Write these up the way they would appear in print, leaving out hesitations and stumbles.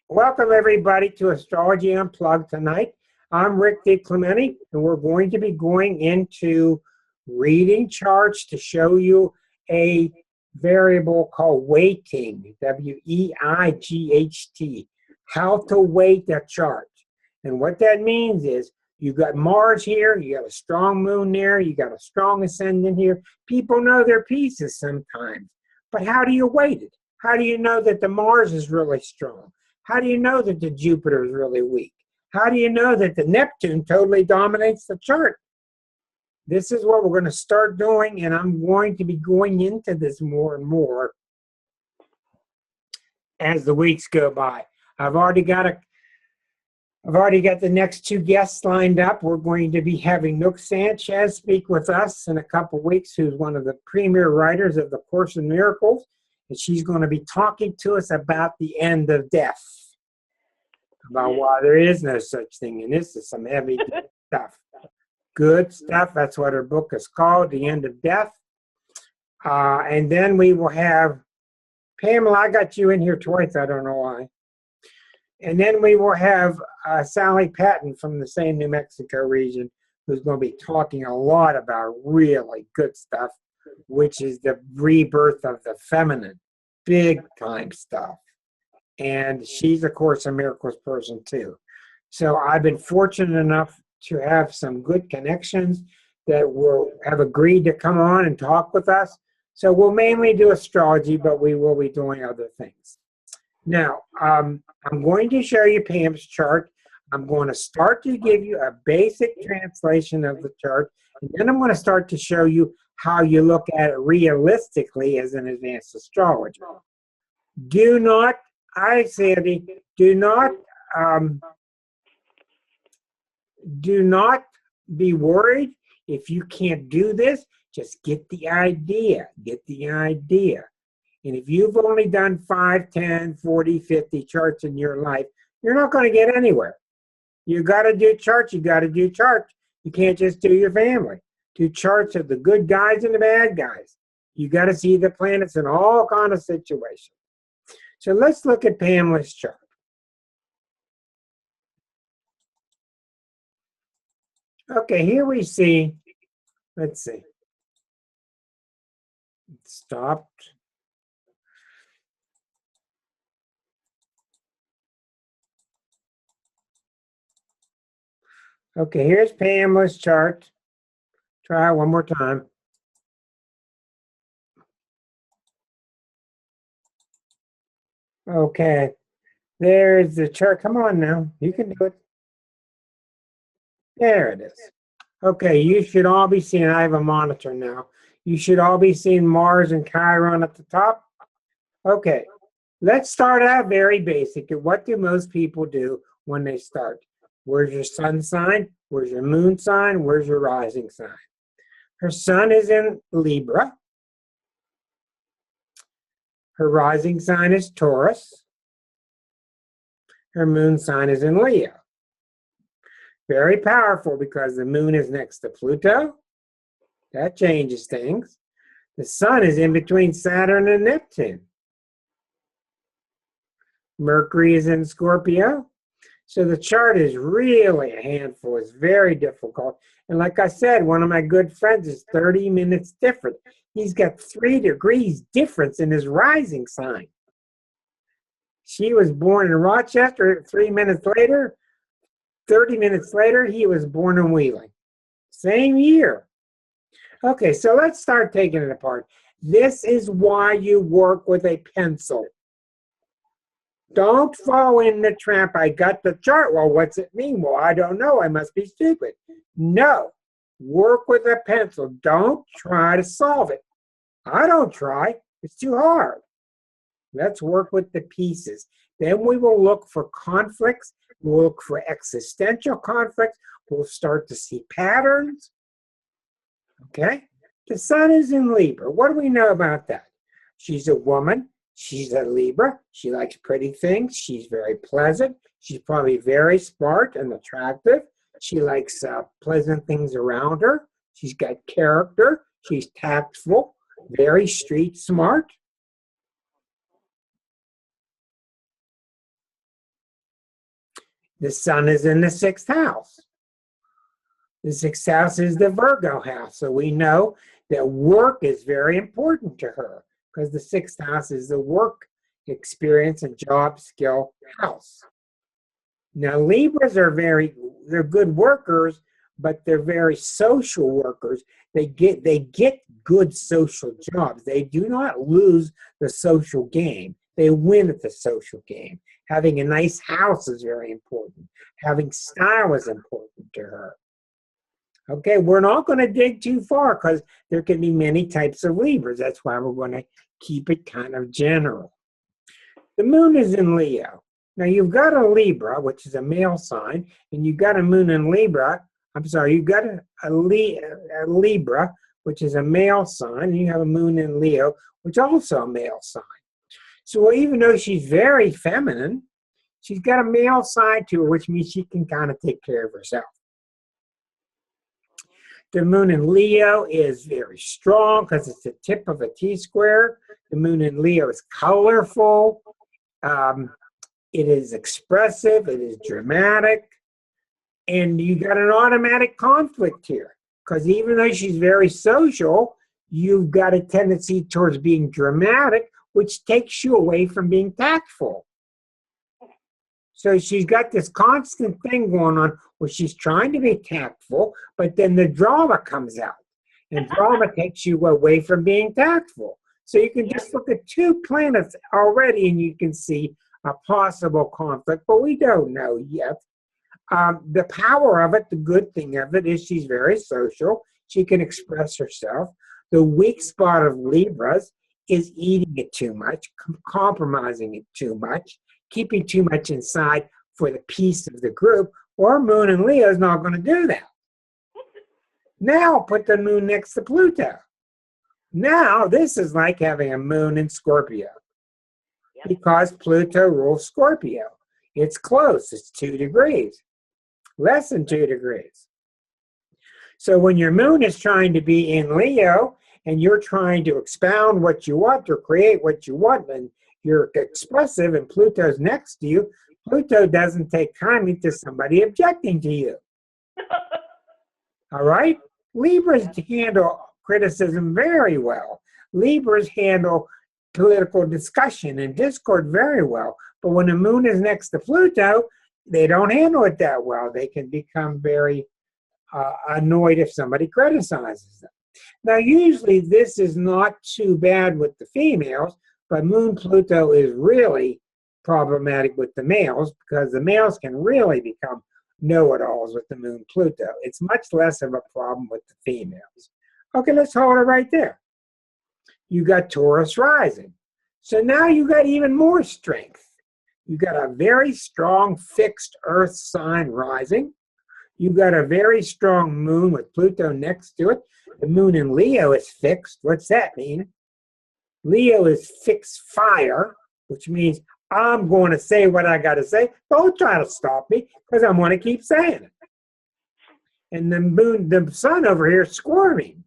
Welcome everybody to Astrology Unplugged tonight. I'm Rick DiClemente, and we're going to be going into reading charts to show you a variable called weighting, W-E-I-G-H-T, how to weight a chart. And what that means is you've got Mars here, you got a strong moon there, you got a strong ascendant here. People know their pieces sometimes, but how do you weight it? How do you know that the Mars is really strong? How do you know that the Jupiter is really weak? How do you know that the Neptune totally dominates the chart? This is what we're going to start doing, and I'm going to be going into this more and more as the weeks go by. I've already got the next two guests lined up. We're going to be having Nook Sanchez speak with us in a couple weeks, who's one of the premier writers of the Course in Miracles. And she's going to be talking to us about the end of death, about why there is no such thing. And this is some heavy stuff. Good stuff. That's what her book is called, The End of Death. And then we will have Pamela. I got you in here twice. I don't know why. And then we will have Sally Patton from the same New Mexico region, who's going to be talking a lot about really good stuff, which is the rebirth of the feminine, big time stuff. And she's a Course in Miracles person too. So I've been fortunate enough to have some good connections that have agreed to come on and talk with us. So we'll mainly do astrology, but we will be doing other things. Now, I'm going to show you Pam's chart. I'm going to start to give you a basic translation of the chart, and then I'm going to start to show you how you look at it realistically as an advanced astrologer. Do not, Sandy, do not be worried if you can't do this. Just get the idea. Get the idea. And if you've only done 5, 10, 40, 50 charts in your life, you're not going to get anywhere. You got to do charts. You got to do charts. You can't just do your family. Do charts of the good guys and the bad guys. You got to see the planets in all kind of situations. So let's look at Pamela's chart. Okay, here we see, let's see. It stopped. Okay, here's Pamela's chart. Try it one more time. Okay, there's the chart. Come on now, you can do it. There it is. Okay, you should all be seeing, I have a monitor now. You should all be seeing Mars and Chiron at the top. Okay, let's start out very basic. What do most people do when they start? Where's your sun sign? Where's your moon sign? Where's your rising sign? Her sun is in Libra. Her rising sign is Taurus. Her moon sign is in Leo. Very powerful because the moon is next to Pluto. That changes things. The sun is in between Saturn and Neptune. Mercury is in Scorpio. So the chart is really a handful. It's very difficult. And like I said, one of my good friends is 30 minutes different. He's got 3 degrees difference in his rising sign. She was born in Rochester. 3 minutes later, 30 minutes later, he was born in Wheeling. Same year. Okay, so let's start taking it apart. This is why you work with a pencil. Don't fall in the trap. I got the chart. Well, what's it mean? Well, I don't know. I must be stupid. No. Work with a pencil. Don't try to solve it. I don't try. It's too hard. Let's work with the pieces. Then we will look for conflicts. We'll look for existential conflicts. We'll start to see patterns. Okay? The sun is in Libra. What do we know about that? She's a woman. She's a Libra. She likes pretty things. She's very pleasant. She's probably very smart and attractive. She likes pleasant things around her. She's got character. She's tactful, very street smart. The sun is in the 6th house. The 6th house is the Virgo house. So we know that work is very important to her because the 6th house is the work experience and job skill house. Now, Libras are they're good workers, but they're very social workers. They get good social jobs. They do not lose the social game. They win at the social game. Having a nice house is very important. Having style is important to her. Okay, we're not going to dig too far because there can be many types of Libras. That's why we're going to keep it kind of general. The moon is in Leo. Now, you've got a Libra, which is a male sign, and you've got a moon in Libra. I'm sorry, you've got a Libra, which is a male sign, and you have a moon in Leo, which is also a male sign. So even though she's very feminine, she's got a male side to her, which means she can kind of take care of herself. The moon in Leo is very strong because it's the tip of a T-square. The moon in Leo is colorful. It is expressive. It is dramatic. And you got an automatic conflict here because even though she's very social, you've got a tendency towards being dramatic, which takes you away from being tactful. So she's got this constant thing going on where she's trying to be tactful, but then the drama comes out. And drama takes you away from being tactful. So you can just look at 2 planets already and you can see a possible conflict, but we don't know yet. The power of it, the good thing of it is she's very social. She can express herself. The weak spot of Libras is eating it too much, compromising it too much, keeping too much inside for the peace of the group, or Moon in Leo is not going to do that. Now put the moon next to Pluto. Now this is like having a moon in Scorpio because Pluto rules Scorpio. It's close. It's 2 degrees, less than 2 degrees. So when your moon is trying to be in Leo and you're trying to expound what you want or create what you want, and you're expressive and Pluto's next to you, Pluto doesn't take kindly to somebody objecting to you. All right? Libras handle criticism very well. Libras handle political discussion and discord very well. But when the moon is next to Pluto, they don't handle it that well. They can become very annoyed if somebody criticizes them. Now, usually this is not too bad with the females, but Moon Pluto is really problematic with the males because the males can really become know-it-alls with the Moon Pluto. It's much less of a problem with the females. Okay, let's hold it right there. You got Taurus rising. So now you got even more strength. You got a very strong fixed Earth sign rising. You got a very strong moon with Pluto next to it. The moon in Leo is fixed. What's that mean? Leo is fixed fire, which means I'm going to say what I got to say. Don't try to stop me because I'm going to keep saying it. And the moon, the sun over here is squirming.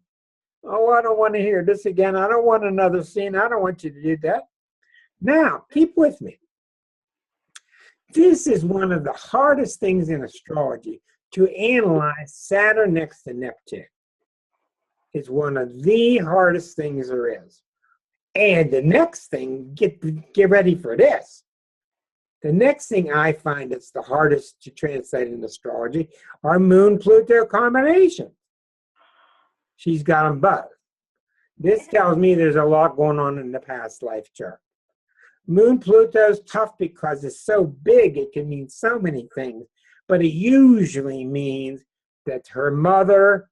Oh, I don't want to hear this again. I don't want another scene. I don't want you to do that. Now, keep with me. This is one of the hardest things in astrology to analyze Saturn next to Neptune. It's one of the hardest things there is. And the next thing, get ready for this. The next thing I find that's the hardest to translate in astrology are Moon-Pluto combinations. She's got them both. This tells me there's a lot going on in the past life chart. Moon-Pluto's tough because it's so big, it can mean so many things, but it usually means that her mother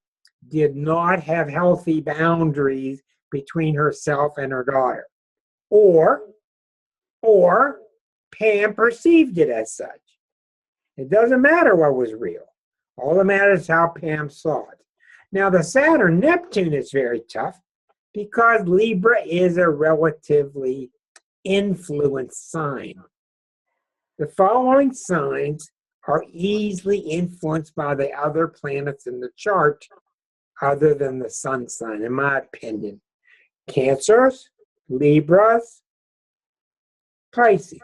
did not have healthy boundaries between herself and her daughter. Or Pam perceived it as such. It doesn't matter what was real. All that matters is how Pam saw it. Now, the Saturn-Neptune is very tough because Libra is a relatively influenced sign. The following signs are easily influenced by the other planets in the chart other than the sun sign, in my opinion. Cancers, Libras, Pisces.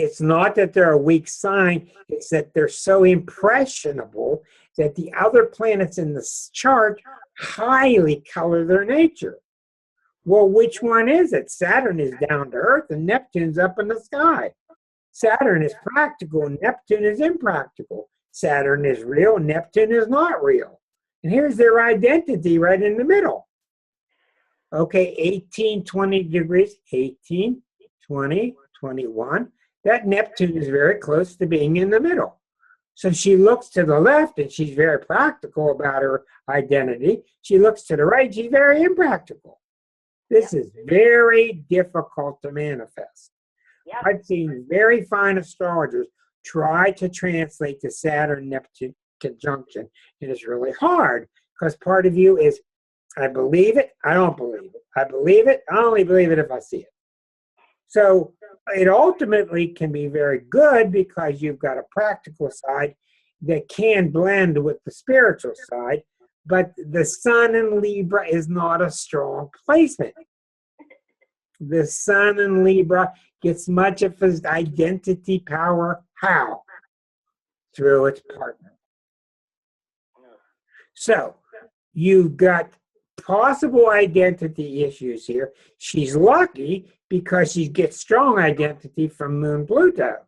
It's not that they're a weak sign, it's that they're so impressionable that the other planets in the chart highly color their nature. Well, which one is it? Saturn is down to earth and Neptune's up in the sky. Saturn is practical and Neptune is impractical. Saturn is real, Neptune is not real. And here's their identity right in the middle. Okay, 18, 20 degrees, 18, 20, 21. That Neptune is very close to being in the middle. So she looks to the left and she's very practical about her identity. She looks to the right, she's very impractical. This is very difficult to manifest. Yep. I've seen very fine astrologers try to translate the Saturn-Neptune conjunction, and it's really hard because part of you is, I believe it, I don't believe it. I believe it, I only believe it if I see it. So it ultimately can be very good because you've got a practical side that can blend with the spiritual side, but the sun in Libra is not a strong placement. The sun in Libra gets much of his identity power. How? Through its partner. So you've got possible identity issues here. She's lucky because she gets strong identity from Moon Pluto,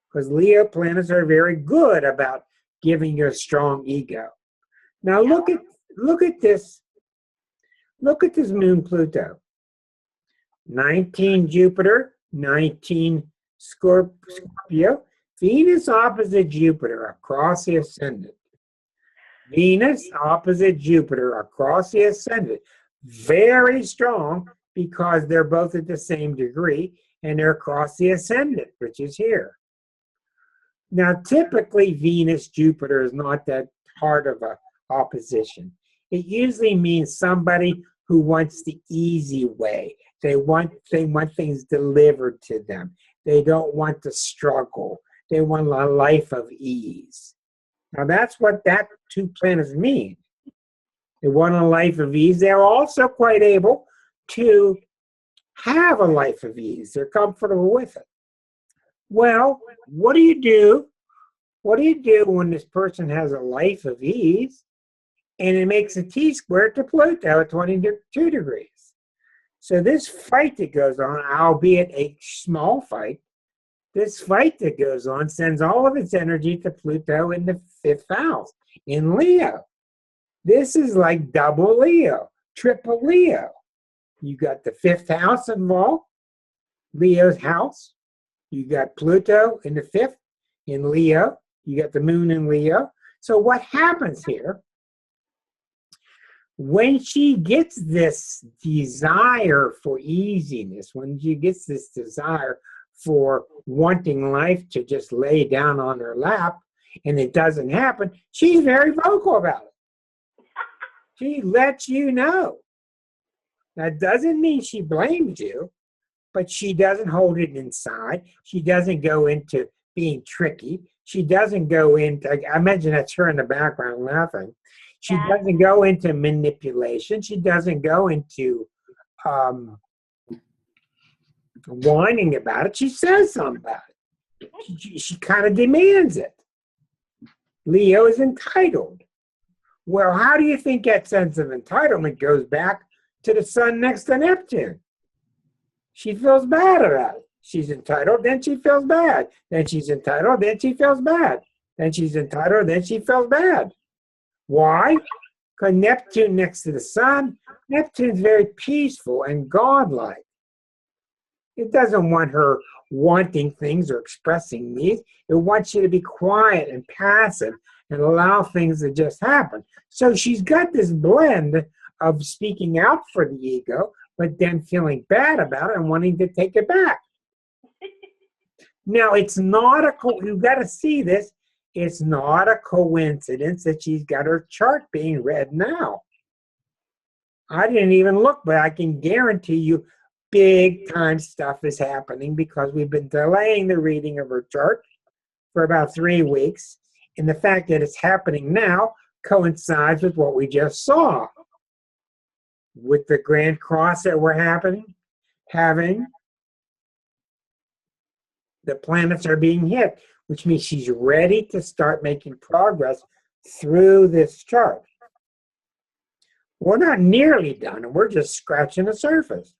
because Leo planets are very good about giving you a strong ego. Now look at this. Look at this Moon Pluto. 19 Jupiter, 19 Scorpio. Venus opposite Jupiter across the ascendant. Venus opposite Jupiter across the ascendant. Very strong because they're both at the same degree and they're across the ascendant, which is here. Now, typically Venus-Jupiter is not that hard of a opposition. It usually means somebody who wants the easy way. They want things delivered to them. They don't want to struggle. They want a life of ease. Now that's what that two planets mean. They want a life of ease. They're also quite able to have a life of ease. They're comfortable with it. Well, what do you do? What do you do when this person has a life of ease and it makes a T-square to Pluto at 22 degrees? So this fight that goes on, albeit a small fight, this fight that goes on sends all of its energy to Pluto in the 5th house, in Leo. This is like double Leo, triple Leo. You got the 5th house involved, Leo's house. You got Pluto in the 5th, in Leo. You got the moon in Leo. So what happens here, when she gets this desire for easiness, when she gets this desire for wanting life to just lay down on her lap, and it doesn't happen, she's very vocal about it. She lets you know. That doesn't mean she blames you, but she doesn't hold it inside. She doesn't go into being tricky. She doesn't go into, I imagine that's her in the background laughing. She doesn't go into manipulation. She doesn't go into whining about it. She says something about it. She kind of demands it. Leo is entitled. Well, how do you think that sense of entitlement goes back to the sun next to Neptune? She feels bad about it. She's entitled, then she feels bad. Then she's entitled, then she feels bad. Then she's entitled, then she feels bad. Why? Because Neptune next to the sun, Neptune's very peaceful and godlike. It doesn't want her wanting things or expressing needs. It wants you to be quiet and passive and allow things to just happen. So she's got this blend of speaking out for the ego, but then feeling bad about it and wanting to take it back. Now, it's not you've got to see this. It's not a coincidence that she's got her chart being read now. I didn't even look, but I can guarantee you big time stuff is happening because we've been delaying the reading of her chart for about 3 weeks. And the fact that it's happening now coincides with what we just saw. With the Grand Cross that we're having, The planets are being hit, which means she's ready to start making progress through this chart. We're not nearly done, and we're just scratching the surface.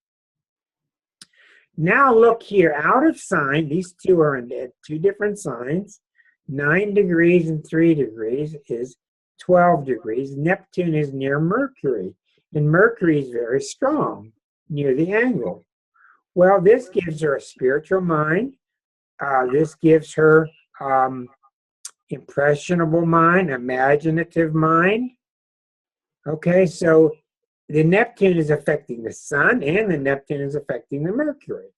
Now look here, out of sign, these two are in two different signs. 9 degrees and 3 degrees is 12 degrees. Neptune is near Mercury, and Mercury is very strong near the angle. Well, this gives her a spiritual mind. This gives her impressionable mind, imaginative mind. Okay, so the Neptune is affecting the sun, and the Neptune is affecting the Mercury.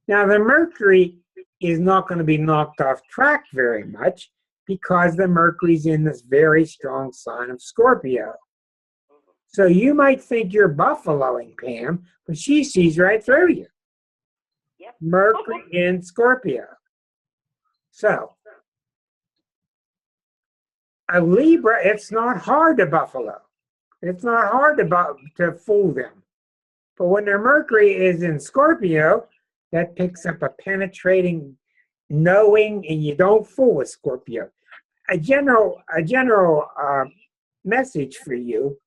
Now, the Mercury is not going to be knocked off track very much because the Mercury's in this very strong sign of Scorpio. So you might think you're buffaloing, Pam, but she sees right through you. Yep. Mercury in Scorpio. So, a Libra, it's not hard to buffalo. It's not hard to fool them. But when their Mercury is in Scorpio, that picks up a penetrating knowing, and you don't fool with Scorpio. A general message for you: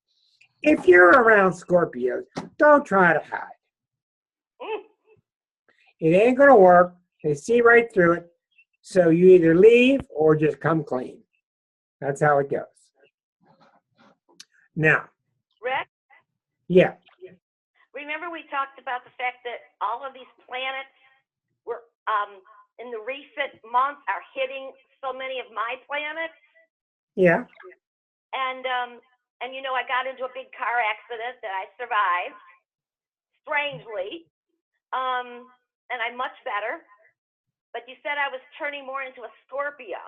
if you're around Scorpios, don't try to hide. It ain't gonna work. They see right through it. So you either leave or just come clean. That's how it goes. Now, Rick, yeah. remember we talked about the fact that all of these planets were in the recent months are hitting so many of my planets. Yeah. And you know, I got into a big car accident that I survived, strangely, and I'm much better. But you said I was turning more into a Scorpio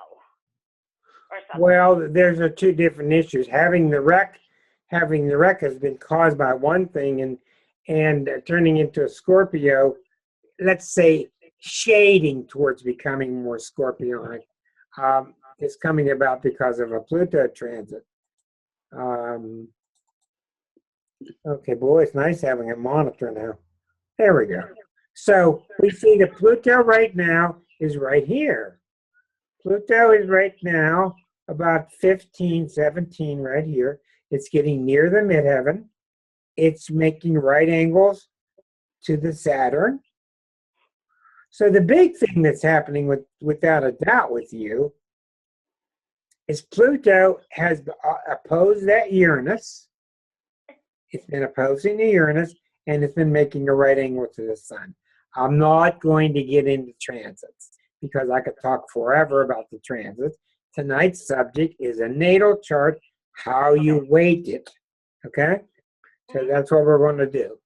or something. Well, there's two different issues. Having the wreck has been caused by one thing, and turning into a Scorpio, let's say shading towards becoming more Scorpionic, is coming about because of a Pluto transit. Okay, boy, it's nice having a monitor now. There we go. So we see the Pluto right now is right here. Pluto is right now about 15, 17 right here. It's getting near the midheaven. It's making right angles to the Saturn. So the big thing that's happening without a doubt with you is Pluto has opposed that Uranus. It's been opposing the Uranus, and it's been making a right angle to the sun. I'm not going to get into transits because I could talk forever about the transits. Tonight's subject is a natal chart, how you weight it. Okay? So that's what we're going to do.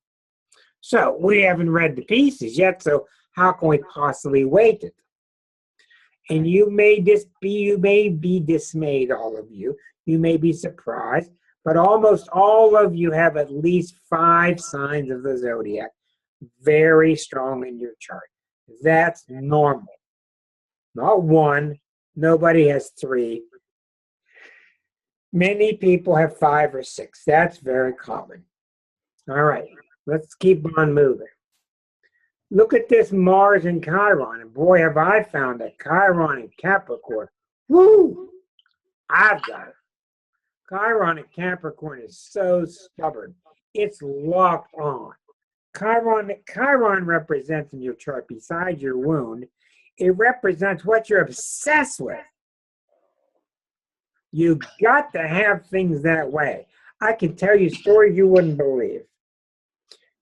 So we haven't read the pieces yet, so how can we possibly weight it? And you may be dismayed, all of you. You may be surprised, but almost all of you have at least 5 signs of the zodiac very strong in your chart. That's normal. Not 1. Nobody has 3. Many people have 5 or 6. That's very common. All right, let's keep on moving. Look at this Mars in Chiron, and boy, have I found a Chiron in Capricorn. Woo! I've got it. Chiron in Capricorn is so stubborn. It's locked on. Chiron represents in your chart, besides your wound, it represents what you're obsessed with. You got to have things that way. I can tell you stories you wouldn't believe.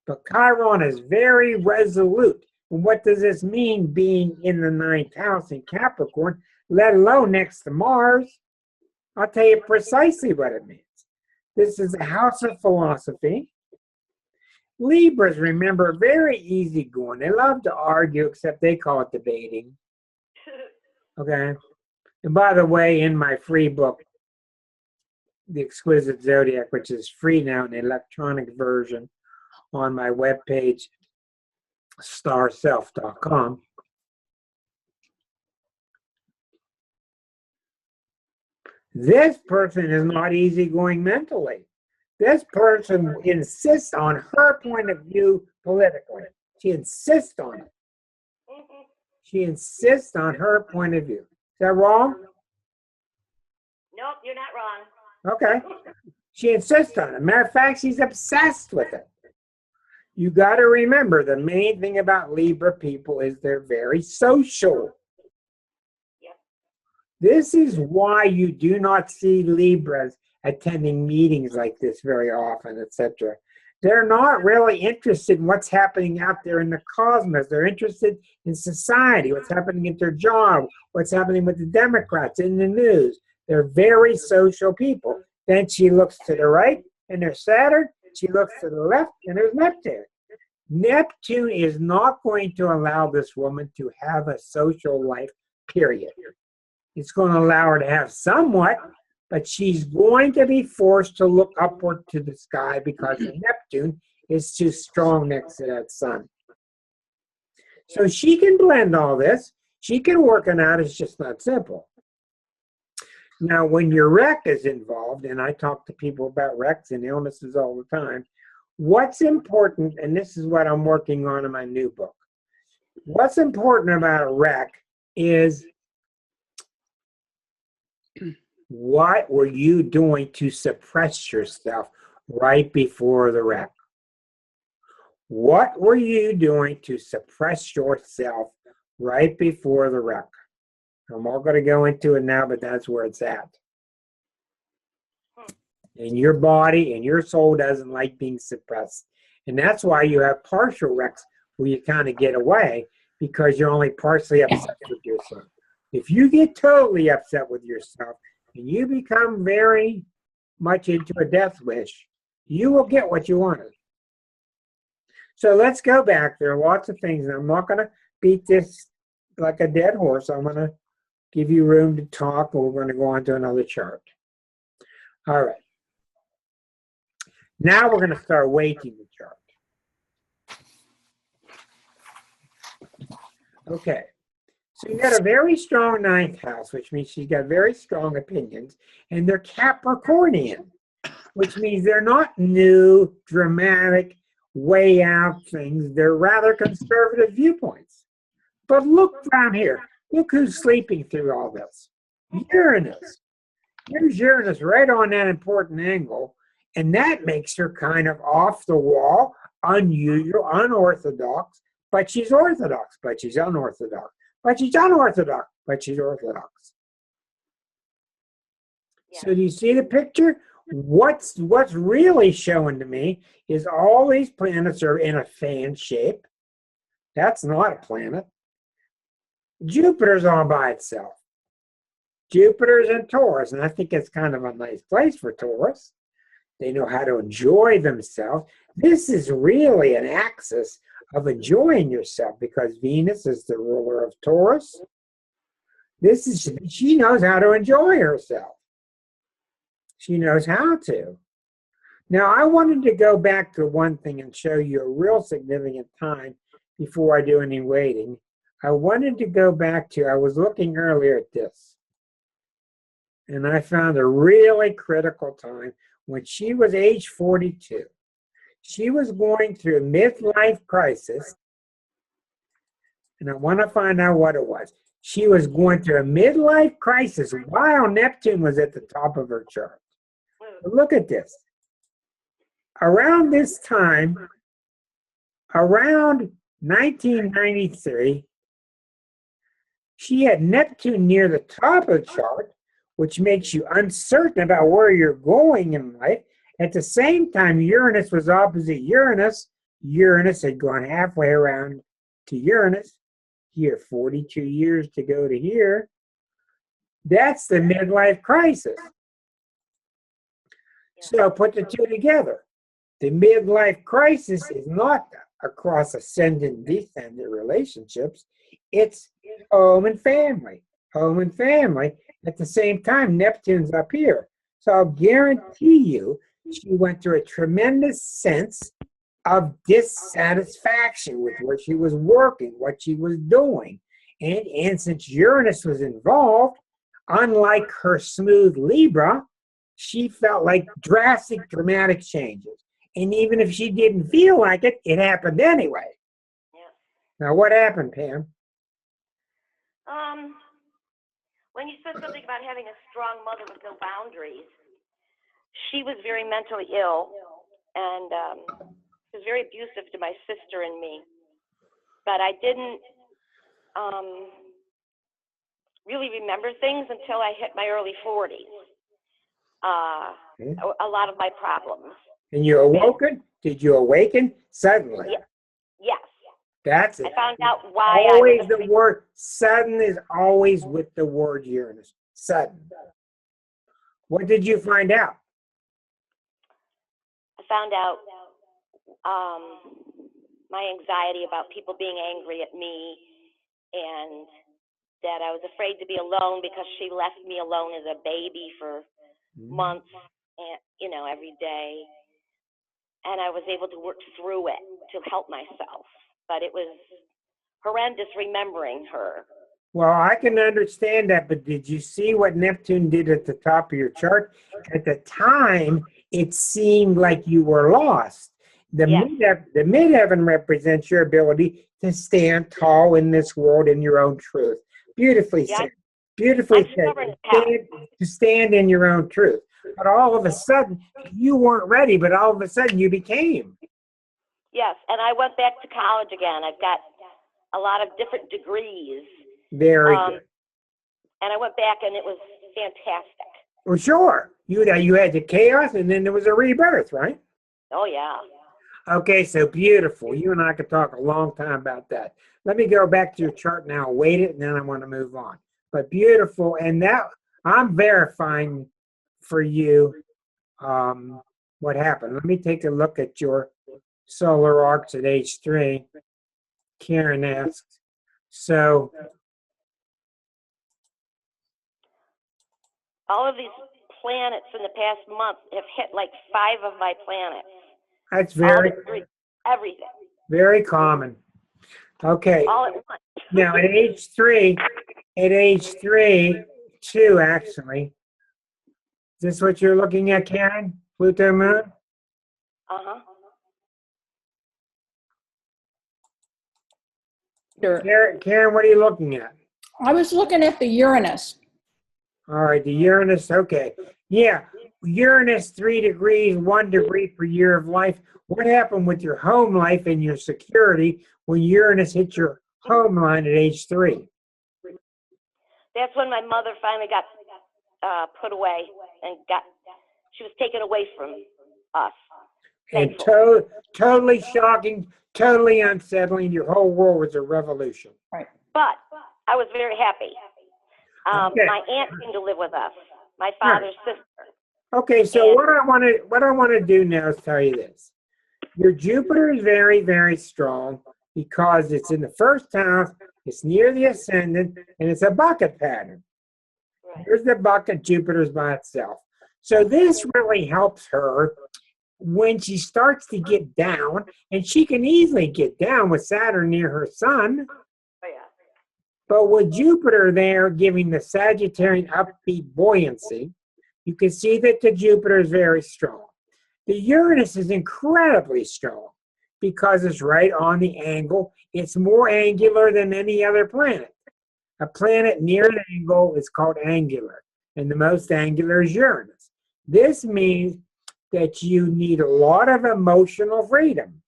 But Chiron is very resolute. And what does this mean, being in the 9th house in Capricorn, let alone next to Mars? I'll tell you precisely what it means. This is a house of philosophy. Libras, remember, very easygoing. They love to argue, except they call it debating. Okay? And by the way, in my free book, The Exquisite Zodiac, which is free now in the electronic version on my webpage, starself.com, this person is not easygoing mentally. This person insists on her point of view politically. She insists on it. She insists on her point of view. Is that wrong? Nope, you're not wrong. Okay. She insists on it. Matter of fact, she's obsessed with it. You got to remember, the main thing about Libra people is they're very social. Yep. This is why you do not see Libras attending meetings like this very often, etc. They're not really interested in what's happening out there in the cosmos. They're interested in society, what's happening at their job, what's happening with the Democrats in the news. They're very social people. Then she looks to the right, and there's Saturn. She looks to the left, and there's Neptune. Neptune is not going to allow this woman to have a social life, period. It's going to allow her to have somewhat, but she's going to be forced to look upward to the sky because Neptune is too strong next to that sun. So she can blend all this. She can work it out. It's just not simple. Now, when your wreck is involved, and I talk to people about wrecks and illnesses all the time, what's important, and this is what I'm working on in my new book, what's important about a wreck is what were you doing to suppress yourself right before the wreck? What were you doing to suppress yourself right before the wreck? I'm not going to go into it now, but that's where it's at. And your body and your soul doesn't like being suppressed. And that's why you have partial wrecks where you kind of get away, because you're only partially upset with yourself. If you get totally upset with yourself and you become very much into a death wish, you will get what you wanted. So let's go back. There are lots of things, and I'm not going to beat this like a dead horse. I'm going to give you room to talk, or we're going to go on to another chart. All right. Now we're going to start weighting the chart. Okay. So you got a very strong ninth house, which means she's got very strong opinions, and they're Capricornian, which means they're not new, dramatic, way out things. They're rather conservative viewpoints. But look down here. Look who's sleeping through all this. Uranus. Here's Uranus right on that important angle, and that makes her kind of off the wall, unusual, unorthodox, but she's orthodox, but she's unorthodox, but she's unorthodox, but she's orthodox. Yeah. So do you see the picture? What's really showing to me is all these planets are in a fan shape. That's not a planet. Jupiter's all by itself. Jupiter's in Taurus, and I think it's kind of a nice place for Taurus. They know how to enjoy themselves. This is really an axis of enjoying yourself, because Venus is the ruler of Taurus. She knows how to enjoy herself. She knows how to. Now, I wanted to go back to one thing and show you a real significant time before I do any weighting. I wanted to go back to, I was looking earlier at this, and I found a really critical time when she was age 42. She was going through a midlife crisis, and I want to find out what it was. She was going through a midlife crisis while Neptune was at the top of her chart. But look at this. Around this time, around 1993, she had Neptune near the top of the chart, which makes you uncertain about where you're going in life. At the same time, Uranus was opposite Uranus. Uranus had gone halfway around to Uranus. Here, 42 years to go to here. That's the midlife crisis. So put the two together. The midlife crisis is not across ascendant-descendant relationships. It's home and family. Home and family. At the same time, Neptune's up here. So I'll guarantee you she went through a tremendous sense of dissatisfaction with where she was working, what she was doing. And since Uranus was involved, unlike her smooth Libra, she felt like drastic, dramatic changes. And even if she didn't feel like it, it happened anyway. Yeah. Now, what happened, Pam? When you said something about having a strong mother with no boundaries, she was very mentally ill, and was very abusive to my sister and me. But I didn't really remember things until I hit my early 40s. A lot of my problems. And you awoken? Did you awaken suddenly? Yes. That's it. I found out why always the word sudden is always with the word Uranus. Sudden. What did you find out? I found out my anxiety about people being angry at me, and that I was afraid to be alone because she left me alone as a baby for months, and every day. And I was able to work through it to help myself. But it was horrendous remembering her. Well, I can understand that, but did you see what Neptune did at the top of your chart? At the time, it seemed like you were lost. The midheaven represents your ability to stand tall in this world in your own truth. Beautifully said. Beautifully said. To stand in your own truth. But all of a sudden, you weren't ready, but all of a sudden you became. Yes, and I went back to college again. I've got a lot of different degrees. Very good. And I went back, and it was fantastic. Well, sure. You had the chaos, and then there was a rebirth, right? Oh, yeah. Okay, so beautiful. You and I could talk a long time about that. Let me go back to your chart now, wait it, and then I want to move on. But beautiful, and that I'm verifying for you what happened. Let me take a look at your solar arcs at age 3. Karen asks. So all of these planets in the past month have hit like 5 of my planets. That's very everything. Very common. Okay. All at once. Now at age 3, 2 actually. Is this what you're looking at, Karen? Pluto moon? Uh-huh. Karen, what are you looking at? I was looking at the Uranus. All right, the Uranus, okay. Yeah, Uranus 3 degrees, 1 degree per year of life. What happened with your home life and your security when Uranus hit your home line at age 3? That's when my mother finally got put away and she was taken away from us. And totally shocking, totally unsettling. Your whole world was a revolution. Right. But I was very happy. Okay. My aunt came to live with us, my father's sister. Okay, so what I want to do now is tell you this. Your Jupiter is very, very strong because it's in the first house, it's near the ascendant, and it's a bucket pattern. Right. Here's the bucket, Jupiter's by itself. So this really helps her when she starts to get down, and she can easily get down with Saturn near her sun. Oh, yeah. But with Jupiter there giving the Sagittarian upbeat buoyancy, you can see that the Jupiter is very strong. The Uranus is incredibly strong because it's right on the angle. It's more angular than any other planet. A planet near an angle is called angular, and the most angular is Uranus. This means that you need a lot of emotional freedom.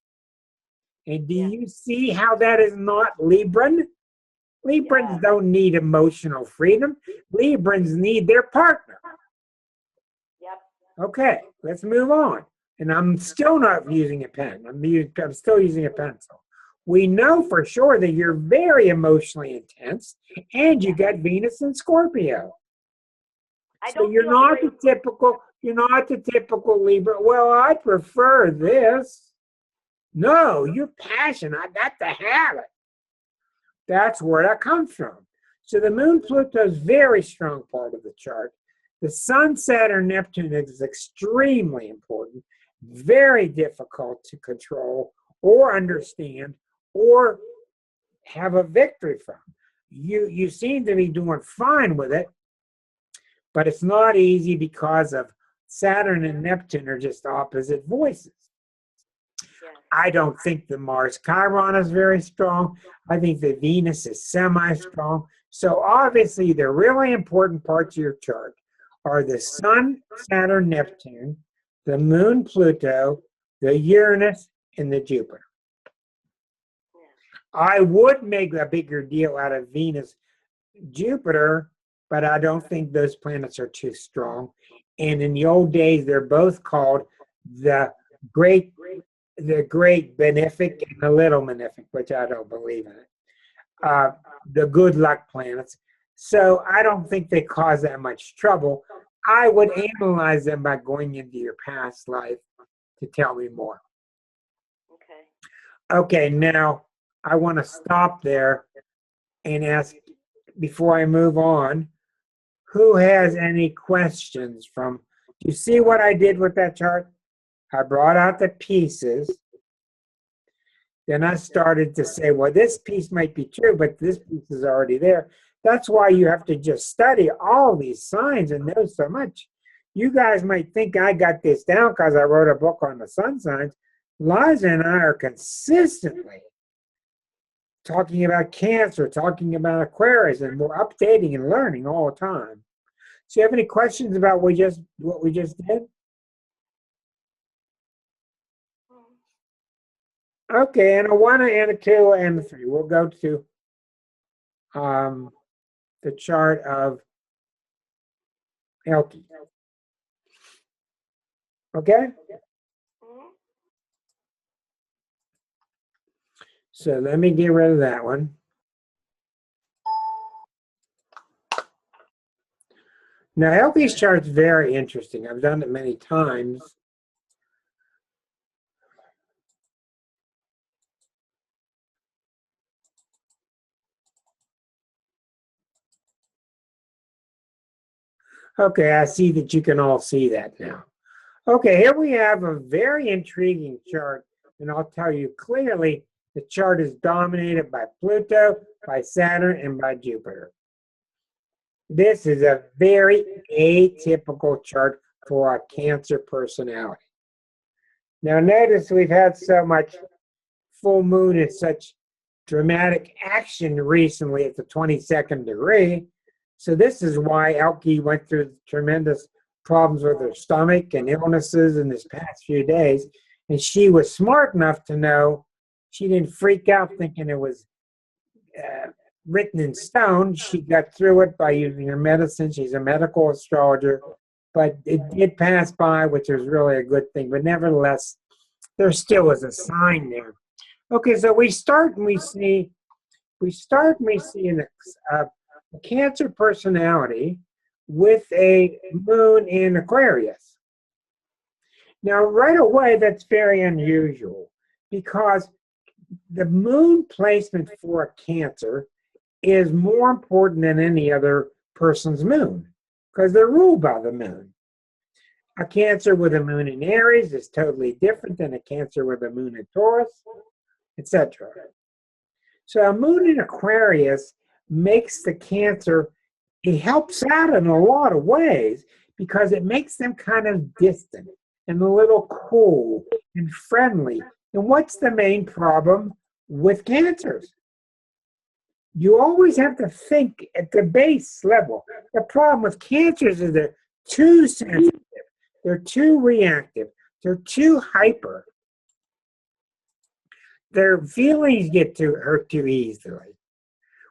And do you see how that is not Libran? Librans don't need emotional freedom. Librans need their partner. Yep. Okay, let's move on. And I'm still not using a pen. I'm still using a pencil. We know for sure that you're very emotionally intense, and you got Venus in Scorpio. So you're not the typical Libra. Well, I prefer this. No, you're passionate. I got to have it. That's where that comes from. So the moon Pluto is a very strong part of the chart. The sun, Saturn, Neptune is extremely important, very difficult to control or understand or have a victory from. You seem to be doing fine with it, but it's not easy because of Saturn and Neptune are just opposite voices. I don't think the Mars Chiron is very strong. I think the Venus is semi-strong. So obviously the really important parts of your chart are the Sun, Saturn, Neptune, the Moon, Pluto, the Uranus, and the Jupiter. I would make a bigger deal out of Venus, Jupiter, but I don't think those planets are too strong. And in the old days, they're both called the great benefic and the little malefic, which I don't believe in it. The good luck planets. So I don't think they cause that much trouble. I would analyze them by going into your past life to tell me more. Okay. Okay, now I want to stop there and ask, before I move on, who has any questions from, do you see what I did with that chart? I brought out the pieces. Then I started to say, well, this piece might be true, but this piece is already there. That's why you have to just study all these signs and know so much. You guys might think I got this down because I wrote a book on the sun signs. Liza and I are consistently talking about Cancer, talking about Aquarius, and we're updating and learning all the time. So you have any questions about what we just did? Okay, and a 1, and a 2, and a 3. We'll go to the chart of Elke. Okay? So let me get rid of that one. Now, Elke's chart's very interesting. I've done it many times. Okay, I see that you can all see that now. Okay, here we have a very intriguing chart, and I'll tell you clearly the chart is dominated by Pluto, by Saturn, and by Jupiter. This is a very atypical chart for a Cancer personality. Now notice we've had so much full moon and such dramatic action recently at the 22nd degree. So this is why Elke went through tremendous problems with her stomach and illnesses in this past few days. And she was smart enough to know she didn't freak out thinking it was written in stone. She got through it by using her medicine. She's a medical astrologer, but it did pass by, which was really a good thing. But nevertheless, there still was a sign there. Okay, so we start and we see a Cancer personality with a moon in Aquarius. Now, right away, that's very unusual because the moon placement for a Cancer is more important than any other person's moon because they're ruled by the moon. A Cancer with a moon in Aries is totally different than a Cancer with a moon in Taurus, etc. So a moon in Aquarius makes the Cancer, it helps out in a lot of ways because it makes them kind of distant and a little cool and friendly. And what's the main problem with Cancers? You always have to think at the base level. The problem with Cancers is they're too sensitive, they're too reactive, they're too hyper. Their feelings get hurt too easily.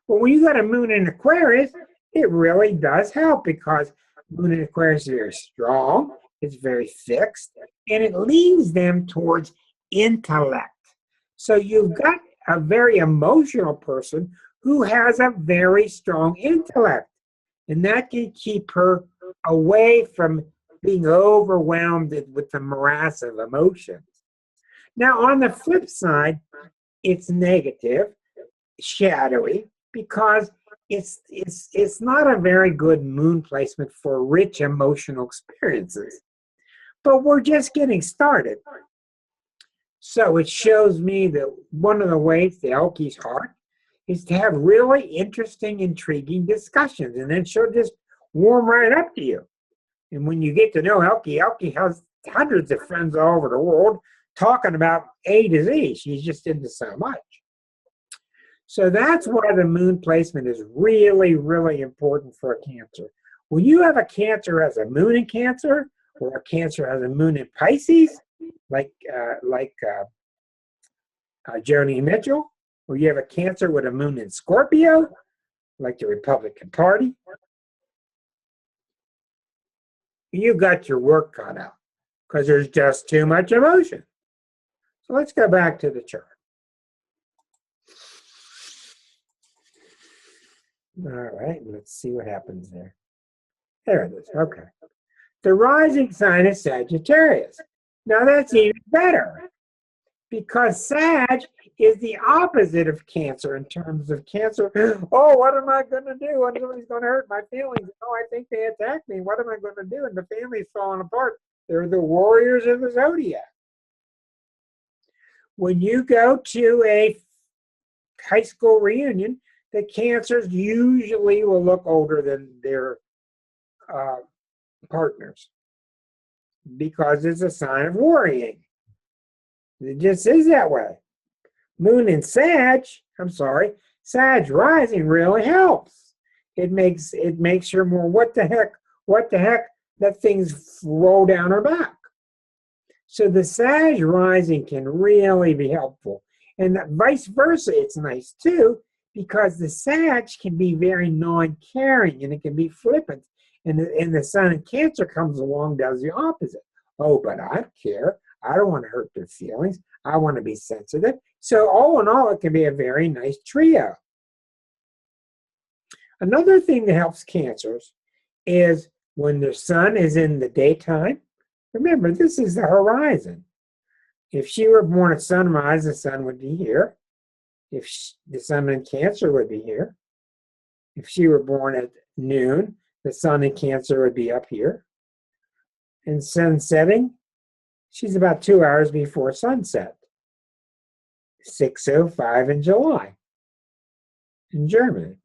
Well, when you got a moon in Aquarius, it really does help because moon in Aquarius is very strong, it's very fixed, and it leans them towards intellect. So you've got a very emotional person who has a very strong intellect, and that can keep her away from being overwhelmed with the morass of emotions. Now, on the flip side, it's negative, shadowy, because it's not a very good moon placement for rich emotional experiences. But we're just getting started. So it shows me that one of the ways to Elke's heart is to have really interesting, intriguing discussions, and then she'll just warm right up to you. And when you get to know Elke, Elke has hundreds of friends all over the world, talking about A to Z. She's just into so much. So that's why the moon placement is really, really important for a Cancer. When you have a Cancer as a moon in Cancer, or a Cancer as a moon in Pisces, like Joni Mitchell, or you have a Cancer with a moon in Scorpio, like the Republican Party, you got your work cut out because there's just too much emotion. So let's go back to the chart. All right, let's see what happens there. There it is. Okay. The rising sign is Sagittarius. Now that's even better because Sag is the opposite of Cancer in terms of Cancer. Oh, what am I going to do? Somebody's going to hurt my feelings. Oh, I think they attacked me. What am I going to do? And the family's falling apart. They're the warriors of the zodiac. When you go to a high school reunion, the Cancers usually will look older than their partners because it's a sign of worrying. It just is that way. Moon in Sag rising really helps. It makes her more what the heck, let things roll down her back. So the Sag rising can really be helpful. And vice versa, it's nice too, because the Sag can be very non-caring and it can be flippant. And the Sun in Cancer comes along, does the opposite. Oh, but I don't care. I don't want to hurt their feelings. I want to be sensitive. So all in all, it can be a very nice trio. Another thing that helps Cancers is when the Sun is in the daytime. Remember, this is the horizon. If she were born at sunrise, the Sun would be here. The Sun in Cancer would be here. If she were born at noon, the Sun in Cancer would be up here. And sun setting, she's about 2 hours before sunset. 6:05 in July in Germany.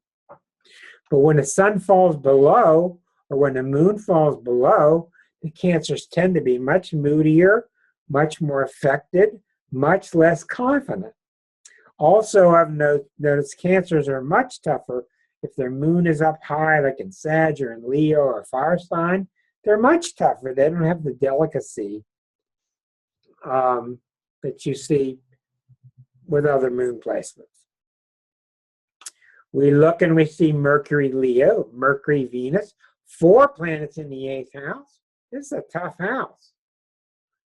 But when the sun falls below, or when the moon falls below, the Cancers tend to be much moodier, much more affected, much less confident. Also, I've noticed Cancers are much tougher if their moon is up high, like in Sag or in Leo or fire sign. They're much tougher. They don't have the delicacy that you see with other moon placements. We look and we see Mercury, Leo, Mercury, Venus, 4 planets in the 8th house. This is a tough house.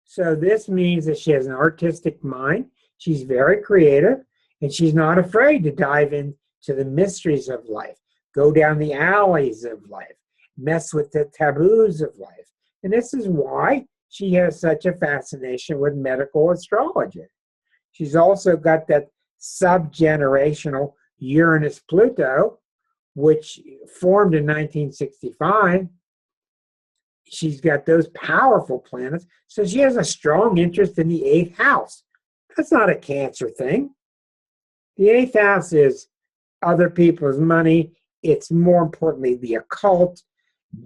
So this means that she has an artistic mind. She's very creative, and she's not afraid to dive into the mysteries of life, go down the alleys of life, mess with the taboos of life. And this is why she has such a fascination with medical astrology. She's also got that subgenerational Uranus-Pluto, which formed in 1965. She's got those powerful planets. So she has a strong interest in the 8th house. That's not a Cancer thing. The 8th house is other people's money. It's more importantly the occult,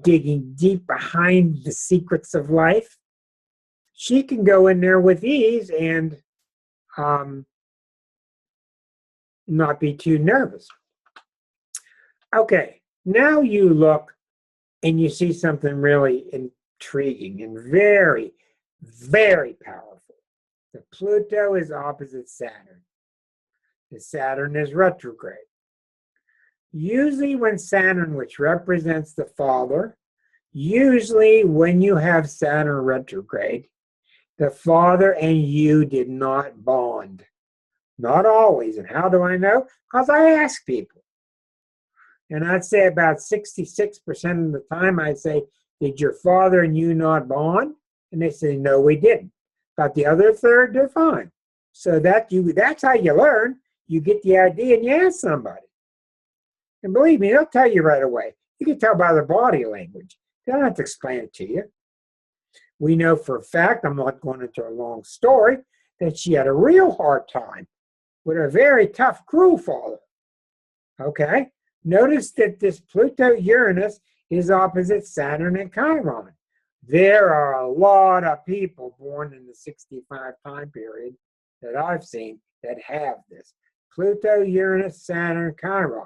digging deep behind the secrets of life. She can go in there with ease and not be too nervous. Okay, now you look and you see something really intriguing and very, very powerful. The Pluto is opposite Saturn. The Saturn is retrograde. Usually when Saturn, which represents the father, usually when you have Saturn retrograde, the father and you did not bond. Not always. And how do I know? Because I ask people. And I'd say about 66% of the time, I'd say, did your father and you not bond? And they say, no, we didn't. About the other third, they're fine. So that's how you learn. You get the idea and you ask somebody. And believe me, they'll tell you right away. You can tell by their body language. They don't have to explain it to you. We know for a fact, I'm not going into a long story, that she had a real hard time with a very tough, cruel father. Okay? Notice that this Pluto-Uranus is opposite Saturn and Chiron. There are a lot of people born in the 65 time period that I've seen that have this. Pluto, Uranus, Saturn, Chiron.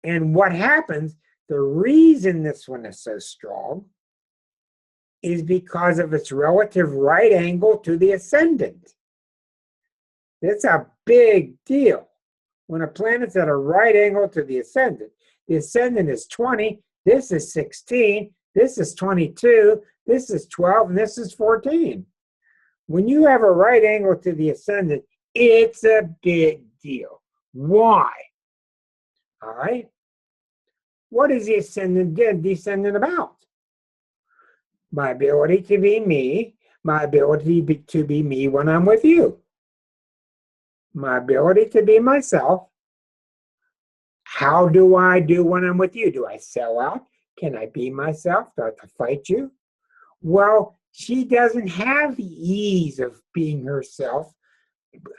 And what happens, the reason this one is so strong is because of its relative right angle to the ascendant. That's a big deal. When a planet's at a right angle to the ascendant is 20, this is 16, this is 22, this is 12, and this is 14. When you have a right angle to the ascendant, it's a big deal. Why? All right? What is the ascendant descendant about? My ability to be me, my ability to be me when I'm with you. My ability to be myself. How do I do when I'm with you? Do I sell out? Can I be myself? Do I have to fight you? Well, she doesn't have the ease of being herself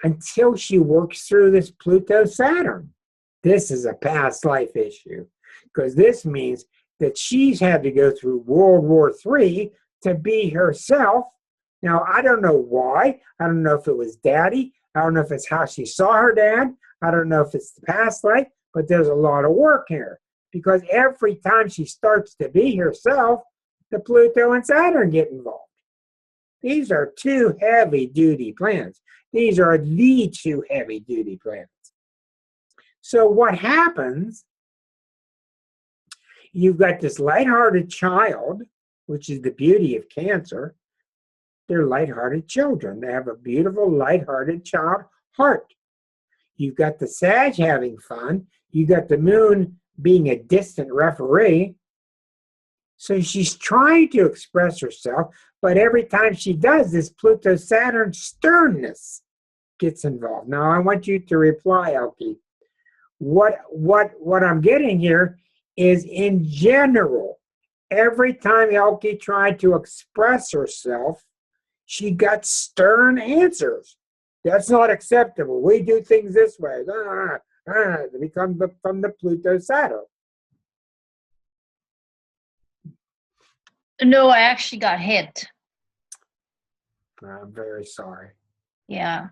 until she works through this Pluto-Saturn. This is a past life issue because this means that she's had to go through World War III to be herself. Now, I don't know why. I don't know if it was daddy. I don't know if it's how she saw her dad. I don't know if it's the past life, but there's a lot of work here because every time she starts to be herself, the Pluto and Saturn get involved. These are two heavy-duty planets. These are the two heavy-duty planets. So what happens, you've got this lighthearted child, which is the beauty of Cancer. They're lighthearted children. They have a beautiful, lighthearted child heart. You've got the Sag having fun. You've got the Moon being a distant referee. So she's trying to express herself, but every time she does, this Pluto-Saturn sternness gets involved. Now, I want you to reply, Elke. What I'm getting here is, in general, every time Elke tried to express herself, she got stern answers. That's not acceptable. We do things this way. They come from the Pluto-Saturn. No, I actually got hit. I'm very sorry. Yeah.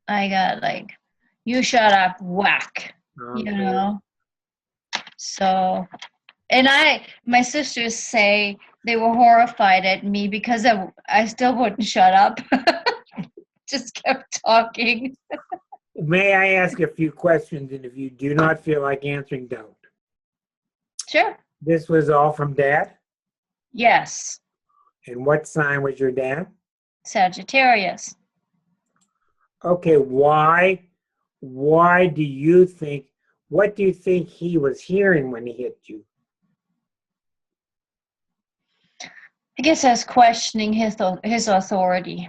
I got like, you shut up, whack. You know? So, and my sisters say they were horrified at me because I still wouldn't shut up. Just kept talking. May I ask a few questions? And if you do not feel like answering, don't. Sure. This was all from Dad? Yes. And what sign was your dad? Sagittarius. Okay, why do you think, what do you think he was hearing when he hit you? I guess I was questioning his authority.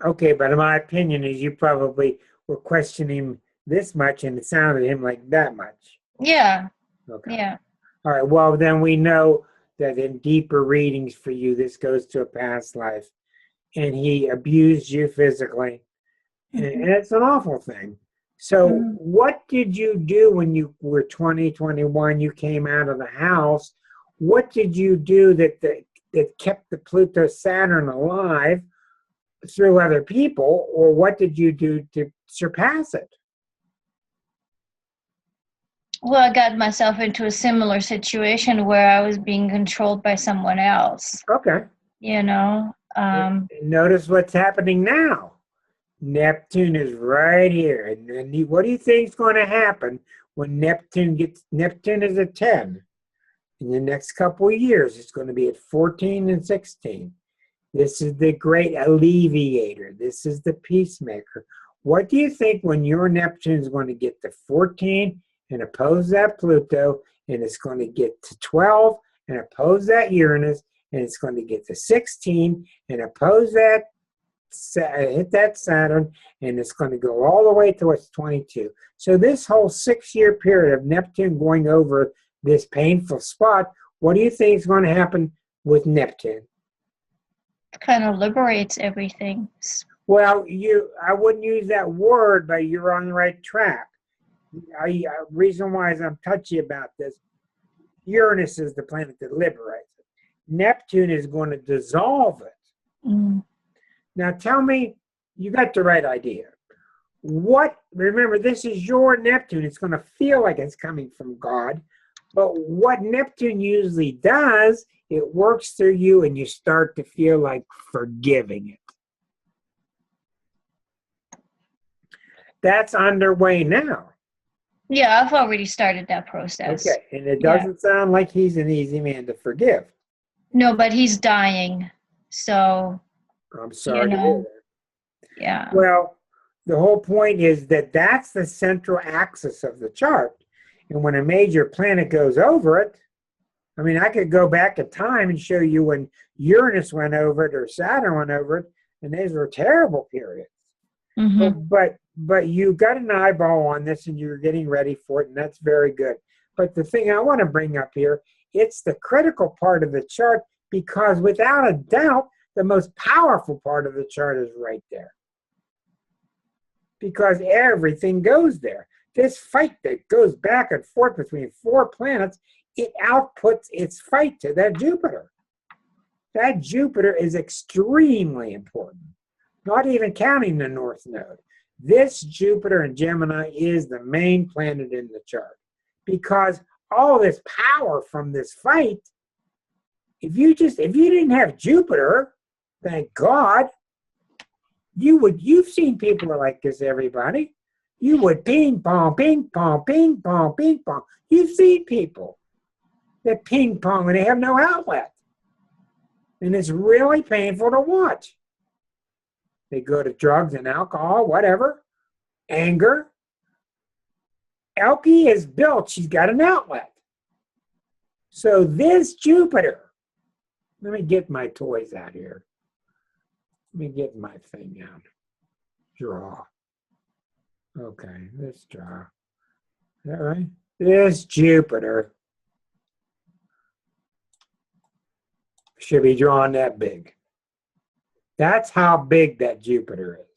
Okay, but in my opinion is you probably were questioning this much and it sounded to him like that much. Yeah. Okay. Yeah. All right, well, then we know that in deeper readings for you, this goes to a past life. And he abused you physically. And it's an awful thing. So what did you do when you were 20, 21, you came out of the house? What did you do that kept the Pluto-Saturn alive through other people? Or what did you do to surpass it? Well, I got myself into a similar situation where I was being controlled by someone else. Okay. You know? Notice what's happening now. Neptune is right here. And then what do you think is going to happen when Neptune is at 10? In the next couple of years, it's going to be at 14 and 16. This is the great alleviator. This is the peacemaker. What do you think when your Neptune is going to get to 14 and oppose that Pluto, and it's going to get to 12 and oppose that Uranus, and it's going to get to 16 and oppose that, hit that Saturn, and it's going to go all the way to its 22. So this whole 6-year period of Neptune going over this painful spot, what do you think is going to happen with Neptune? Kind of liberates everything. Well, I wouldn't use that word, but you're on the right track. Reason why is I'm touchy about this. Uranus is the planet that liberates it. Neptune is going to dissolve it. Mm. Now tell me, you got the right idea. Remember, this is your Neptune. It's going to feel like it's coming from God. But what Neptune usually does, it works through you and you start to feel like forgiving it. That's underway now. Yeah, I've already started that process. Okay, and it doesn't sound like he's an easy man to forgive. No, but he's dying. So, I'm sorry to hear know, that. yeah. Well, the whole point is that that's the central axis of the chart. And when a major planet goes over it, I mean, I could go back in time and show you when Uranus went over it or Saturn went over it, and those were terrible periods. Mm-hmm. But you got an eyeball on this and you're getting ready for it, and that's very good. But the thing I want to bring up here, it's the critical part of the chart, because without a doubt, the most powerful part of the chart is right there. Because everything goes there. This fight that goes back and forth between 4 planets, it outputs its fight to that Jupiter. That Jupiter is extremely important, not even counting the North Node. This Jupiter in Gemini is the main planet in the chart, because all this power from this fight, if you didn't have Jupiter, thank God, you've seen people like this, everybody. You would ping pong, ping pong, ping pong, ping pong. You've seen people that ping pong and they have no outlet. And it's really painful to watch. They go to drugs and alcohol, whatever, anger. Elke is built, she's got an outlet. So this Jupiter, let me get my toys out here. Let me get my thing out. Draw. Okay, let's draw. Is that right? This Jupiter should be drawn that big. That's how big that Jupiter is.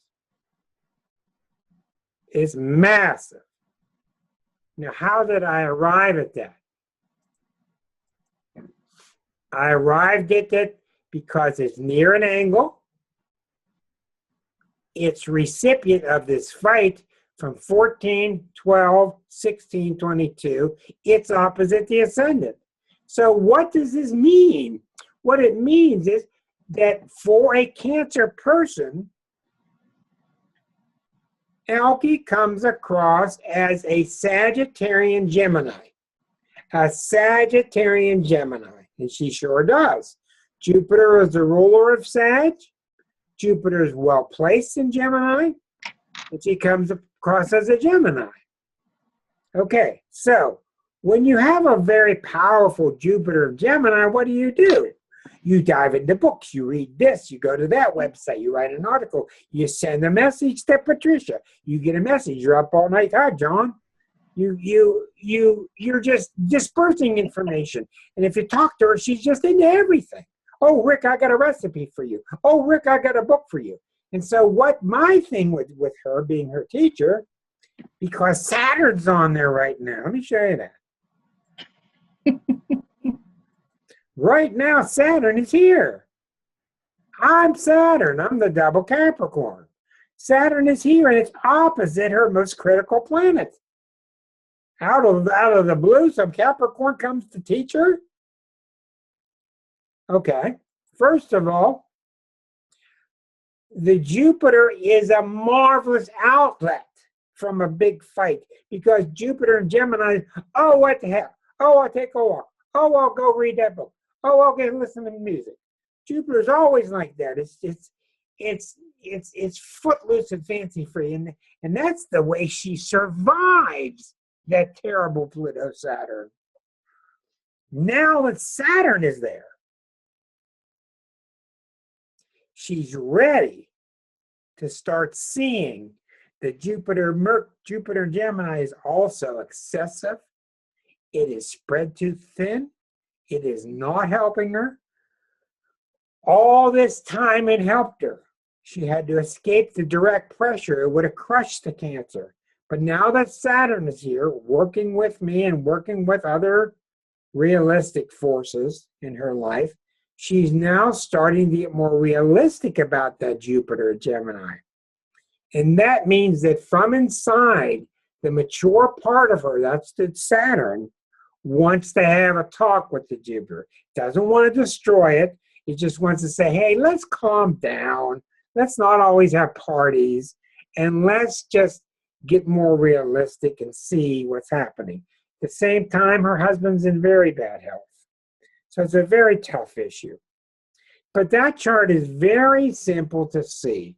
It's massive. Now, how did I arrive at that? I arrived at it because it's near an angle. It's recipient of this fight from 14, 12, 16, 22. It's opposite the ascendant. So what does this mean? What it means is that for a Cancer person, Elke comes across as a Sagittarian Gemini. A Sagittarian Gemini, and she sure does. Jupiter is the ruler of Sag. Jupiter is well placed in Gemini, and she comes across as a Gemini. Okay, so when you have a very powerful Jupiter Gemini, what do? You dive into books, you read this, you go to that website, you write an article, you send a message to Patricia, you get a message, you're up all night. Hi, John. You're just dispersing information. And if you talk to her, she's just into everything. Oh, Rick, I got a recipe for you. Oh, Rick, I got a book for you. And so what my thing with her being her teacher, because Saturn's on there right now. Let me show you that. Right now, Saturn is here. I'm Saturn. I'm the double Capricorn. Saturn is here, and it's opposite her most critical planet. Out of the blue, some Capricorn comes to teach her. Okay. First of all, the Jupiter is a marvelous outlet from a big fight, because Jupiter and Gemini, oh, what the hell? Oh, I'll take a walk. Oh, I'll go read that book. Oh, I'll get listen to music. Jupiter's always like that. It's footloose and fancy free, and that's the way she survives that terrible Pluto Saturn. Now that Saturn is there, she's ready to start seeing that Jupiter Gemini is also excessive. It is spread too thin. It is not helping her. All this time it helped her. She had to escape the direct pressure. It would have crushed the Cancer. But now that Saturn is here, working with me and working with other realistic forces in her life, she's now starting to get more realistic about that Jupiter Gemini. And that means that from inside, the mature part of her, that's the Saturn, wants to have a talk with the Jupiter. Doesn't want to destroy it. It just wants to say, hey, let's calm down. Let's not always have parties. And let's just get more realistic and see what's happening. At the same time, her husband's in very bad health. So it's a very tough issue. But that chart is very simple to see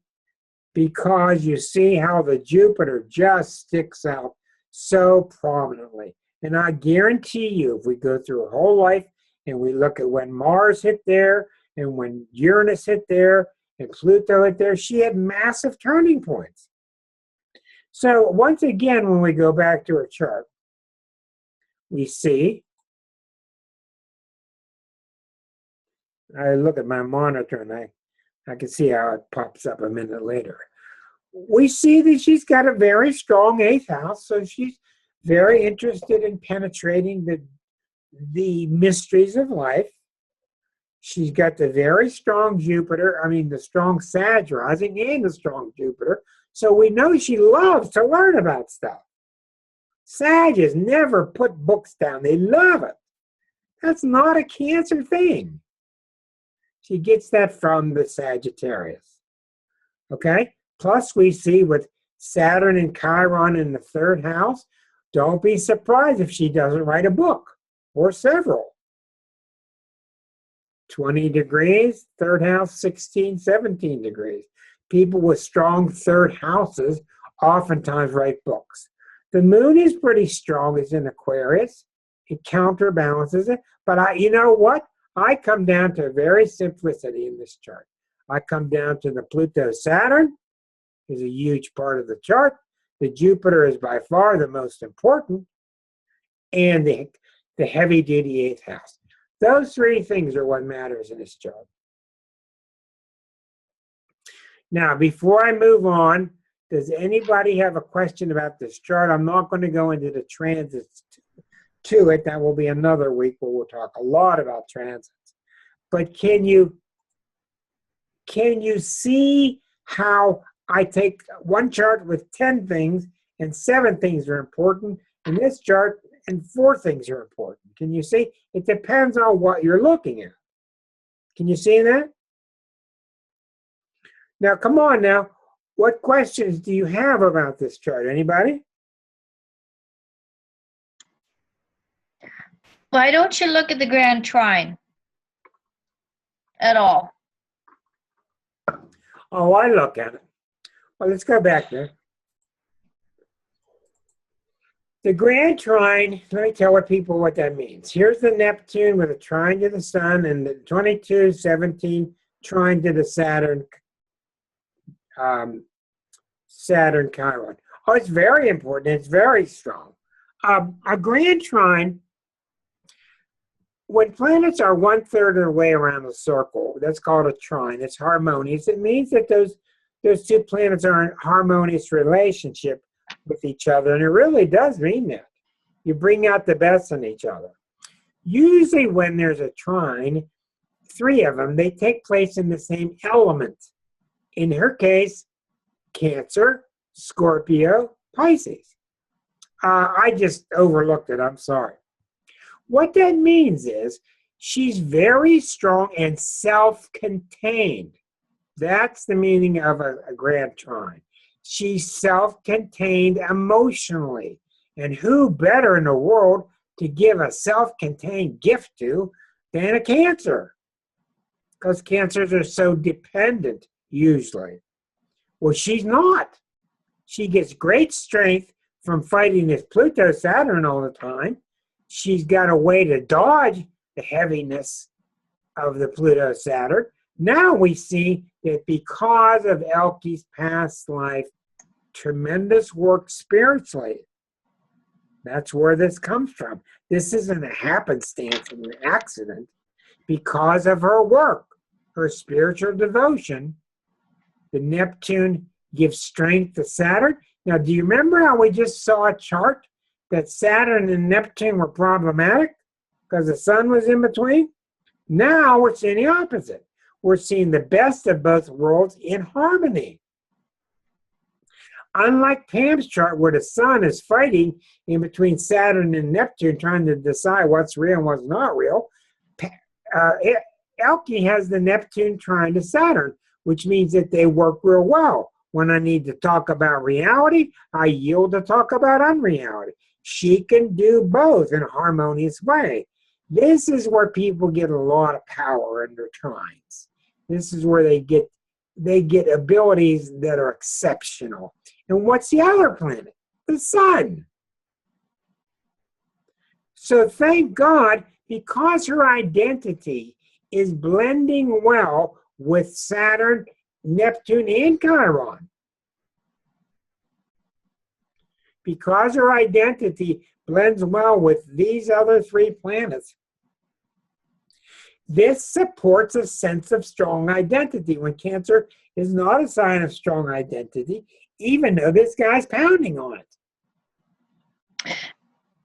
because you see how the Jupiter just sticks out so prominently. And I guarantee you, if we go through her whole life and we look at when Mars hit there and when Uranus hit there and Pluto hit there, she had massive turning points. So once again, when we go back to her chart, we see, I look at my monitor and I can see how it pops up a minute later. We see that she's got a very strong 8th house, so she's very interested in penetrating the mysteries of life. She's got the very strong Jupiter, the strong Sag rising and the strong Jupiter. So we know she loves to learn about stuff. Sagittarius never put books down. They love it. That's not a Cancer thing. She gets that from the Sagittarius. Okay? Plus we see with Saturn and Chiron in the 3rd house, don't be surprised if she doesn't write a book or several. 20 degrees, 3rd house, 16, 17 degrees. People with strong 3rd houses oftentimes write books. The moon is pretty strong. It's in Aquarius. It counterbalances it. But you know what? I come down to very simplicity in this chart. I come down to the Pluto-Saturn is a huge part of the chart. The Jupiter is by far the most important. And the heavy-duty 8th house. Those 3 things are what matters in this chart. Now, before I move on, does anybody have a question about this chart? I'm not going to go into the transits to it. That will be another week where we'll talk a lot about transits. But can you see how I take one chart with 10 things and 7 things are important, and this chart and 4 things are important? Can you see? It depends on what you're looking at. Can you see that? Now, come on now. What questions do you have about this chart? Anybody? Why don't you look at the Grand Trine at all? Oh, I look at it. Well, let's go back there. The Grand Trine, let me tell what that means. Here's the Neptune with a trine to the Sun and the 22-17 trine to the Saturn Chiron. Oh, it's very important. It's very strong. A Grand Trine, when planets are 1/3 of their way around the circle, that's called a trine. It's harmonious. It means that those 2 planets are in harmonious relationship with each other, and it really does mean that. You bring out the best in each other. Usually when there's a trine, 3 of them, they take place in the same element. In her case, Cancer, Scorpio, Pisces. I just overlooked it. I'm sorry. What that means is she's very strong and self-contained. That's the meaning of a Grand Trine. She's self-contained emotionally. And who better in the world to give a self-contained gift to than a Cancer? Because Cancers are so dependent, usually. Well, she's not. She gets great strength from fighting this Pluto-Saturn all the time. She's got a way to dodge the heaviness of the Pluto-Saturn. Now we see that because of Elke's past life, tremendous work spiritually. That's where this comes from. This isn't a happenstance and an accident. Because of her work, her spiritual devotion, the Neptune gives strength to Saturn. Now, do you remember how we just saw a chart that Saturn and Neptune were problematic? because the sun was in between. Now we're seeing the opposite. We're seeing the best of both worlds in harmony. Unlike Pam's chart, where the sun is fighting in between Saturn and Neptune, trying to decide what's real and what's not real, Elke has the Neptune trine to Saturn, which means that they work real well. When I need to talk about reality, I yield to talk about unreality. She can do both in a harmonious way. This is where people get a lot of power in their trines. This is where they get abilities that are exceptional. And what's the other planet? The sun. So thank God, because her identity is blending well with Saturn, Neptune, and Chiron. Because her identity blends well with these other three planets, this supports a sense of strong identity when Cancer is not a sign of strong identity, even though this guy's pounding on it.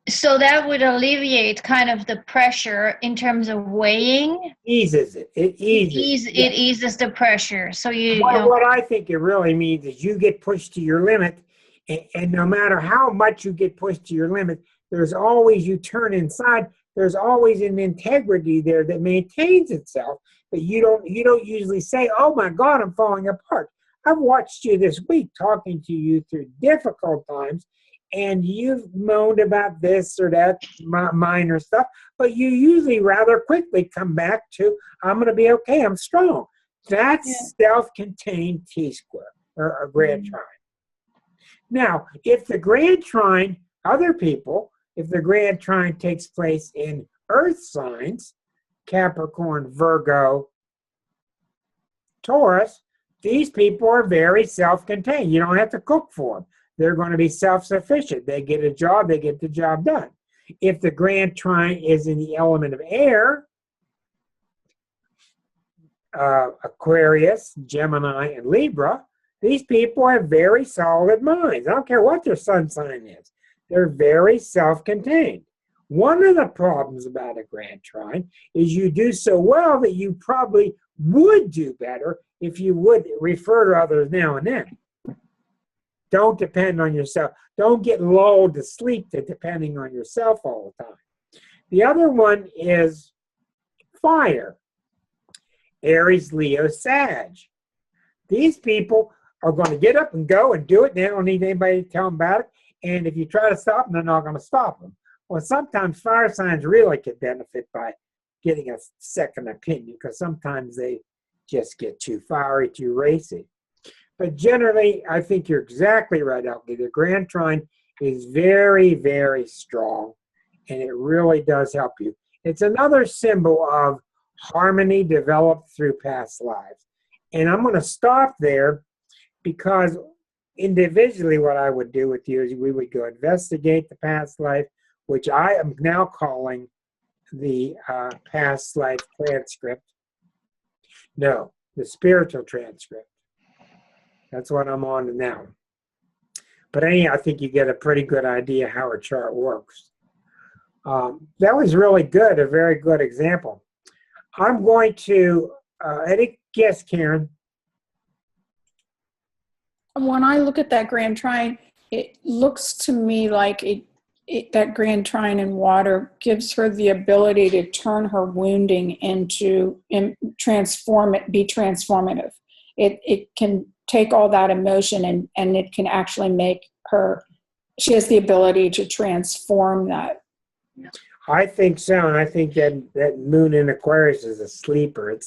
So that would alleviate kind of the pressure in terms of weighing. Eases it. It eases. It eases the pressure. So what I think it really means is you get pushed to your limit, and no matter how much you get pushed to your limit, there's always, you turn inside, there's always an integrity there that maintains itself. But you don't usually say, "Oh my God, I'm falling apart." I've watched you this week talking to you through difficult times, and you've moaned about this or that minor stuff, but you usually rather quickly come back to, "I'm going to be okay, I'm strong." That's self-contained T-square, or a grand trine. Now, if the grand trine, if the grand trine takes place in earth signs, Capricorn, Virgo, Taurus, these people are very self-contained. You don't have to cook for them. They're going to be self-sufficient. They get a job, they get the job done. If the grand trine is in the element of air, Aquarius, Gemini, and Libra, these people have very solid minds. I don't care what their sun sign is. They're very self-contained. One of the problems about a grand trine is you do so well that you probably would do better if you would refer to others now and then. Don't depend on yourself. Don't get lulled to sleep to depending on yourself all the time. The other one is fire. Aries, Leo, Sag. These people are going to get up and go and do it. They don't need anybody to tell them about it. And if you try to stop them, they're not going to stop them. Well, sometimes fire signs really could benefit by getting a second opinion, because sometimes they just get too fiery, too racy. But generally, I think you're exactly right, Elke. The grand trine is very, very strong, and it really does help you. It's another symbol of harmony developed through past lives. And I'm going to stop there, because individually what I would do with you is we would go investigate the past life, which I am now calling the past life transcript. No, the spiritual transcript. That's what I'm on now. But anyhow, I think you get a pretty good idea how a chart works. That was really good, a very good example. I'm going to, any guess, Karen? When I look at that grand trine, it looks to me like that grand trine in water gives her the ability to turn her wounding into, be transformative. It can take all that emotion and it can actually make her, she has the ability to transform that. I think so, and I think that moon in Aquarius is a sleeper.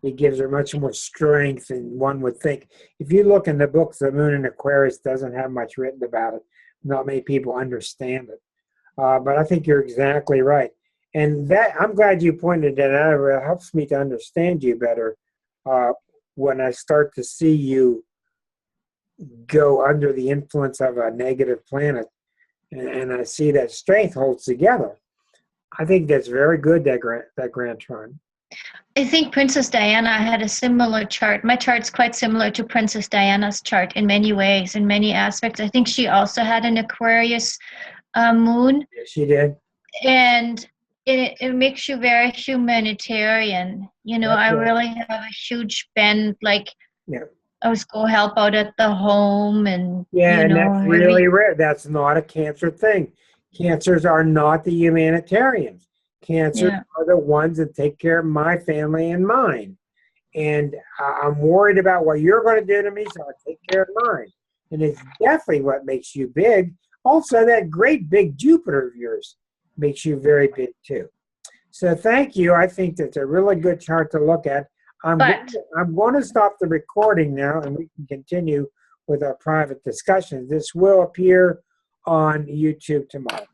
It gives her much more strength than one would think. If you look in the books, the moon in Aquarius doesn't have much written about it. Not many people understand it. But I think you're exactly right. And that, I'm glad you pointed that out. It helps me to understand you better when I start to see you go under the influence of a negative planet, and I see that strength holds together. I think that's very good, that grand trine. I think Princess Diana had a similar chart. My chart's quite similar to Princess Diana's chart in many ways, in many aspects. I think she also had an Aquarius moon. Yes, she did. And it makes you very humanitarian. You know, That's I right. really have a huge bend. Like, Yeah. I was go help out at the home, and Yeah, you and know, that's really rare. That's not a cancer thing. Cancers are not the humanitarians. Cancers yeah, are the ones that take care of my family and mine. And I'm worried about what you're going to do to me, so I'll take care of mine. And it's definitely what makes you big. Also, that great big Jupiter of yours makes you very big too. So thank you. I think that's a really good chart to look at. I'm but going to stop the recording now, and we can continue with our private discussions. This will appear on YouTube tomorrow.